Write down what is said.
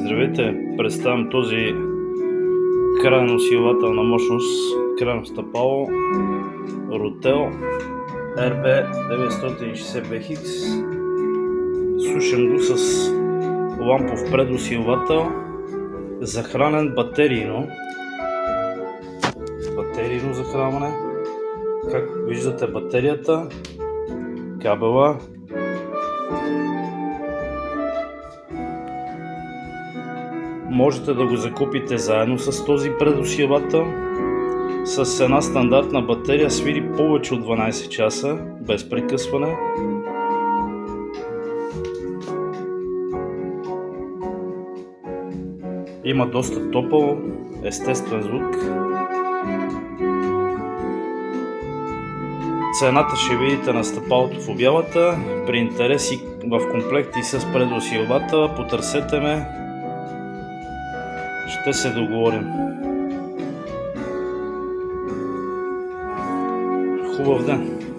Здравейте! Представям този крайно усилвателна мощност, крайно стъпало Rotel RB960BX. Слушам го с лампов предусилвател, захранен батерийно захранване. Как виждате батерията, кабела, можете да го закупите заедно с този предусилвател. С една стандартна батерия свири повече от 12 часа без прекъсване. Има доста топъл, естествен звук. Цената ще видите на стъпалото в обявата. При интерес и в комплект и с предусилвател потърсете ме. Ще се договорим. Хубав ден!